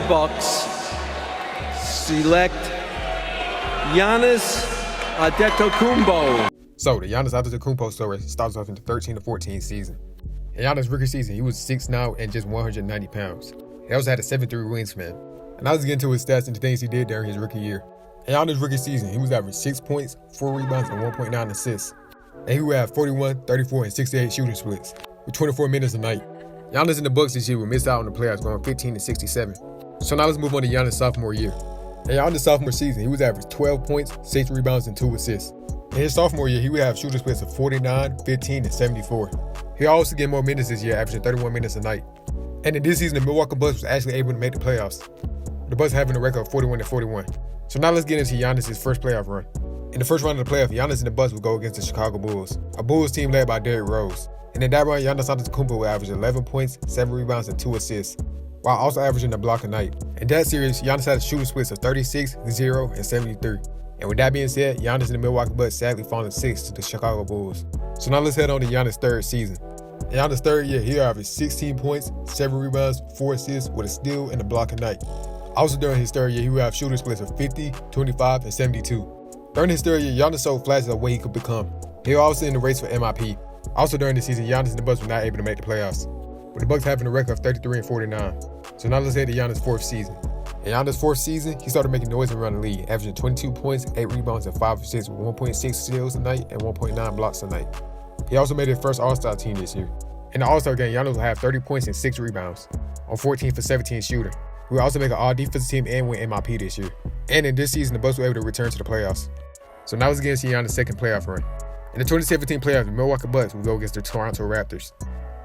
Bucks select Giannis Antetokounmpo. So the Giannis Antetokounmpo story starts off in the 13-14 season. In Giannis' rookie season, he was 6'9" and just 190 pounds. He also had a 7'3" wingspan. And I was getting to his stats and the things he did during his rookie year. In Giannis' rookie season, he was averaging 6 points, 4 rebounds, and 1.9 assists. And he would have 41, 34, and 68 shooting splits with 24 minutes a night. Giannis and the Bucks this year would miss out on the playoffs going 15-67. So now let's move on to Giannis' sophomore year. In Giannis' sophomore season, he was averaging 12 points, 6 rebounds, and 2 assists. In his sophomore year, he would have shooting splits of 49, 15, and 74. He also get more minutes this year, averaging 31 minutes a night. And in this season, the Milwaukee Bucks was actually able to make the playoffs, the Bucks having a record of 41-41. So now let's get into Giannis' first playoff run. In the first round of the playoff, Giannis and the Bucks would go against the Chicago Bulls, a Bulls team led by Derrick Rose. And in that run, Giannis Antetokounmpo would average 11 points, 7 rebounds, and 2 assists, while also averaging a block a night. In that series, Giannis had a shooting splits of 36, 0, and 73. And with that being said, Giannis and the Milwaukee Bucks sadly falling 6 to the Chicago Bulls. So now let's head on to Giannis' third season. In Giannis' third year, he averaged 16 points, 7 rebounds, 4 assists with a steal and a block a night. Also during his third year, he would have shooting splits of 50, 25, and 72. During his third year, Giannis showed flashes of what he could become. He was also in the race for MIP. Also during the season, Giannis and the Bucks were not able to make the playoffs, with the Bucks having a record of 33-49. So now let's head to Giannis' fourth season. In Giannis' fourth season, he started making noise around the league, averaging 22 points, 8 rebounds, and 5 assists with 1.6 steals a night and 1.9 blocks a night. He also made his first All-Star team this year. In the All-Star game, Giannis will have 30 points and 6 rebounds on 14 for 17 shooting. He will also make an all-defensive team and win MIP this year. And in this season, the Bucks were able to return to the playoffs. So now let's get into Giannis' second playoff run. In the 2017 playoffs, the Milwaukee Bucks will go against the Toronto Raptors.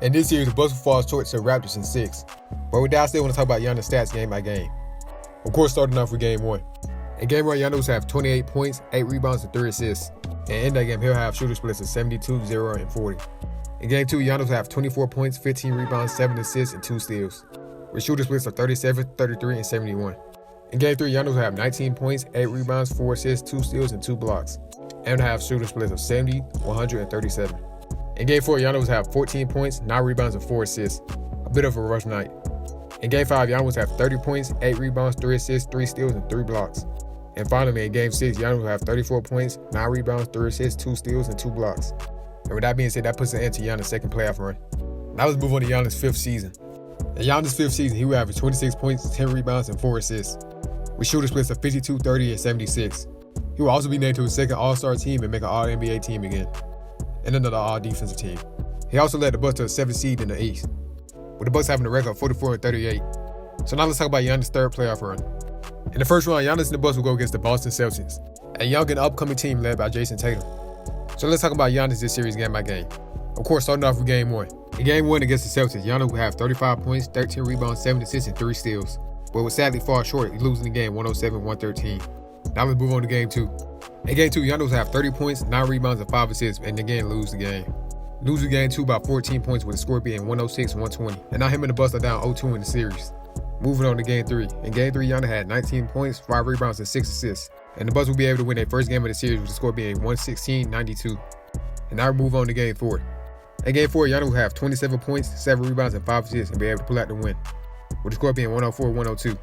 And this year, the Bucks will fall short to the Raptors in 6. But with that, I still want to talk about Giannis' stats game by game. Of course, starting off with game 1. In game 1, Giannis will have 28 points, 8 rebounds, and 3 assists. And in that game, he'll have shooting splits of 72, 0, and 40. In game 2, Giannis will have 24 points, 15 rebounds, 7 assists, and 2 steals, with shooting splits of 37, 33, and 71. In game 3, Giannis will have 19 points, 8 rebounds, 4 assists, 2 steals, and 2 blocks, and will have shooting splits of 70, 100, and 37. In game 4, Giannis will have 14 points, 9 rebounds, and 4 assists, a bit of a rough night. In game 5, Giannis will have 30 points, 8 rebounds, 3 assists, 3 steals, and 3 blocks. And finally, in game 6, Giannis will have 34 points, 9 rebounds, 3 assists, 2 steals, and 2 blocks. And with that being said, that puts an end to Giannis' second playoff run. Now let's move on to Giannis' fifth season. In Giannis' fifth season, he will average 26 points, 10 rebounds, and 4 assists, with shooting splits of 52, 30, and 76. He will also be named to his second All-Star team and make an All-NBA team again, and another All-Defensive team. He also led the Bucks to a 7th seed in the East, with the Bucks having a record of 44-38. So now let's talk about Giannis' third playoff run. In the first round, Giannis and the Bucks will go against the Boston Celtics, a young and upcoming team led by Jason Tatum. So let's talk about Giannis this series game by game. Of course, starting off with game 1. In game 1 against the Celtics, Giannis will have 35 points, 13 rebounds, 7 assists, and 3 steals, but will sadly fall short, losing the game 107-113. Now let's move on to game 2. In game 2, Giannis will have 30 points, 9 rebounds, and 5 assists, and again lose the game. Losing game 2 by 14 points with the score being 106-120. And now him and the Bucks are down 0-2 in the series. Moving on to game 3. In game 3, Giannis had 19 points, 5 rebounds, and 6 assists. And the Bucks will be able to win their first game of the series with the score being 116-92. And now we move on to game 4. In game 4, Giannis will have 27 points, 7 rebounds, and 5 assists and be able to pull out the win, with the score being 104-102.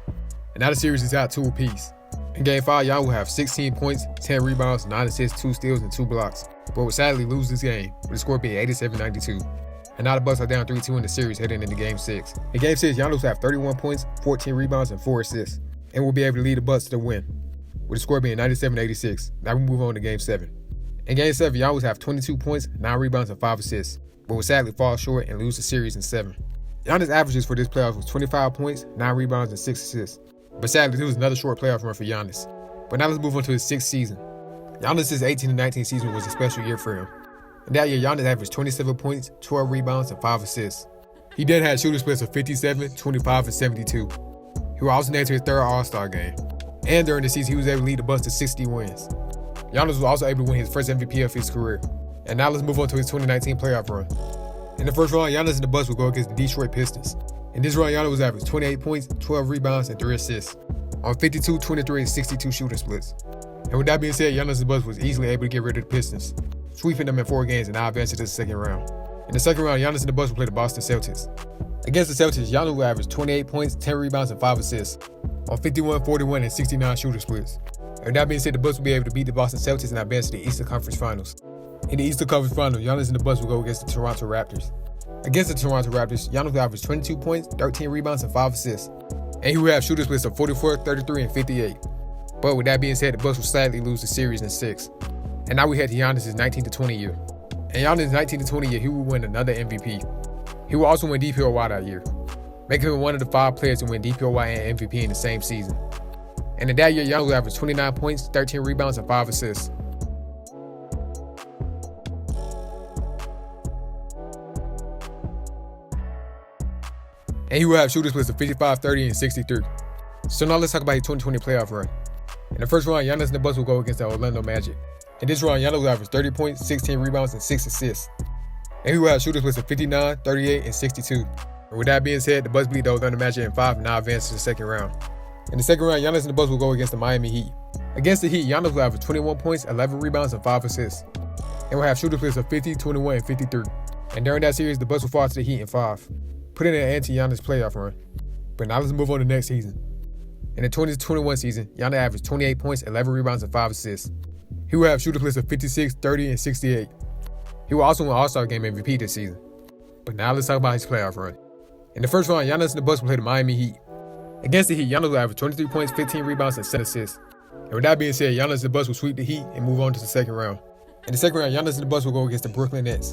And now the series is out 2 apiece. In game 5, Giannis will have 16 points, 10 rebounds, 9 assists, 2 steals, and 2 blocks, but will sadly lose this game, with the score being 87-92. And now the Bucks are down 3-2 in the series heading into game 6. In game 6, Giannis will have 31 points, 14 rebounds, and 4 assists, and will be able to lead the Bucks to the win, with the score being 97-86. Now we move on to game 7. In game 7, Giannis will have 22 points, 9 rebounds, and 5 assists, but will sadly fall short and lose the series in 7. Giannis' averages for this playoff was 25 points, 9 rebounds, and 6 assists, but sadly this was another short playoff run for Giannis. But now let's move on to his 6th season. Giannis' 18-19 season was a special year for him. In that year, Giannis averaged 27 points, 12 rebounds, and 5 assists. He then had shooting splits of 57, 25, and 72. He was also named to his 3rd All-Star game. And during the season, he was able to lead the Bucks to 60 wins. Giannis was also able to win his first MVP of his career. And now let's move on to his 2019 playoff run. In the first round, Giannis and the Bucks will go against the Detroit Pistons. In this round, Giannis was averaging 28 points, 12 rebounds, and 3 assists on 52, 23, and 62 shooting splits. And with that being said, Giannis and the Bucks was easily able to get rid of the Pistons, sweeping them in 4 games and now advancing to the second round. In the second round, Giannis and the Bucks will play the Boston Celtics, Against the Celtics, Giannis will average 28 points, 10 rebounds, and 5 assists on 51, 41, and 69 shooter splits. And with that being said, the Bucks will be able to beat the Boston Celtics and advance to the Eastern Conference Finals. In the Eastern Conference Finals, Giannis and the Bucks will go against the Toronto Raptors. Against the Toronto Raptors, Giannis will average 22 points, 13 rebounds, and 5 assists. And he will have shooter splits of 44, 33, and 58. But with that being said, the Bucks will sadly lose the series in 6. And now we head to Giannis' 19 to 20 year. And Giannis' 19 to 20 year, he will win another MVP. He will also win DPOY that year, making him one of the 5 players to win DPOY and MVP in the same season. And in that year, Giannis will average 29 points, 13 rebounds, and 5 assists. And he will have shooter splits of 55, 30, and 63. So now let's talk about his 2020 playoff run. In the first round, Giannis and the Bucks will go against the Orlando Magic. In this round, Giannis will average 30 points, 16 rebounds, and 6 assists. And he will have shooter splits of 59, 38, and 62. And with that being said, the Bucks beat the Orlando Magic in 5 and now advance to the second round. In the second round, Giannis and the Bucks will go against the Miami Heat. Against the Heat, Giannis will average 21 points, 11 rebounds, and 5 assists. And will have shooter splits of 50, 21, and 53. And during that series, the Bucks will fall to the Heat in 5, putting an end to Giannis' playoff run. But now let's move on to next season. In the 2021 season, Giannis averaged 28 points, 11 rebounds, and 5 assists. He will have shooter splits of 56, 30, and 68. He will also win All-Star Game MVP this season. But now let's talk about his playoff run. In the first round, Giannis and the Bucks will play the Miami Heat. Against the Heat, Giannis will average 23 points, 15 rebounds, and 7 assists. And with that being said, Giannis and the Bucks will sweep the Heat and move on to the second round. In the second round, Giannis and the Bucks will go against the Brooklyn Nets.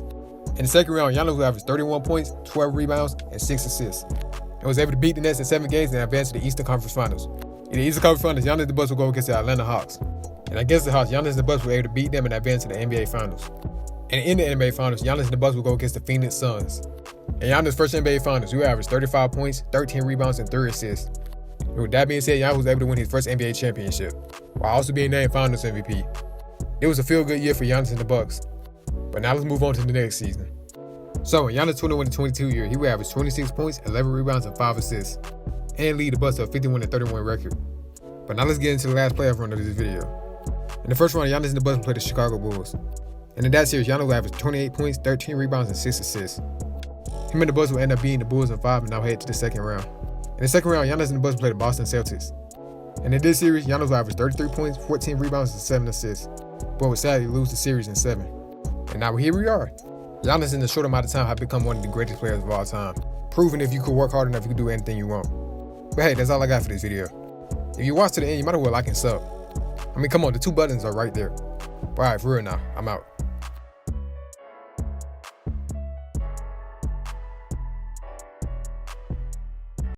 In the second round, Giannis will average 31 points, 12 rebounds, and 6 assists. And was able to beat the Nets in 7 games and advance to the Eastern Conference Finals. In the Eastern Conference Finals, Giannis and the Bucks will go against the Atlanta Hawks. And against the Hawks, Giannis and the Bucks were able to beat them and advance to the NBA Finals. And in the NBA Finals, Giannis and the Bucks will go against the Phoenix Suns. In Giannis' first NBA Finals, he will average 35 points, 13 rebounds, and 3 assists. And with that being said, Giannis was able to win his first NBA championship, while also being named Finals MVP. It was a feel-good year for Giannis and the Bucks. But now let's move on to the next season. So in Giannis' 21 to 22 year, he will average 26 points, 11 rebounds, and 5 assists, and lead the Bucks to a 51 to 31 record. But now let's get into the last playoff run of this video. In the first round, Giannis and the Bucks will play the Chicago Bulls. And in that series, Giannis will average 28 points, 13 rebounds, and 6 assists. Him and the Bucks will end up beating the Bulls in 5 and now head to the second round. In the second round, Giannis and the Bucks will play the Boston Celtics. And in this series, Giannis will average 33 points, 14 rebounds, and 7 assists, but would sadly lose the series in 7. And now here we are. Giannis in a short amount of time have become one of the greatest players of all time, proving if you could work hard enough, you can do anything you want. But hey, that's all I got for this video. If you watch to the end, you might as well like and sub. I mean, come on, the 2 buttons are right there. But alright, for real now, I'm out.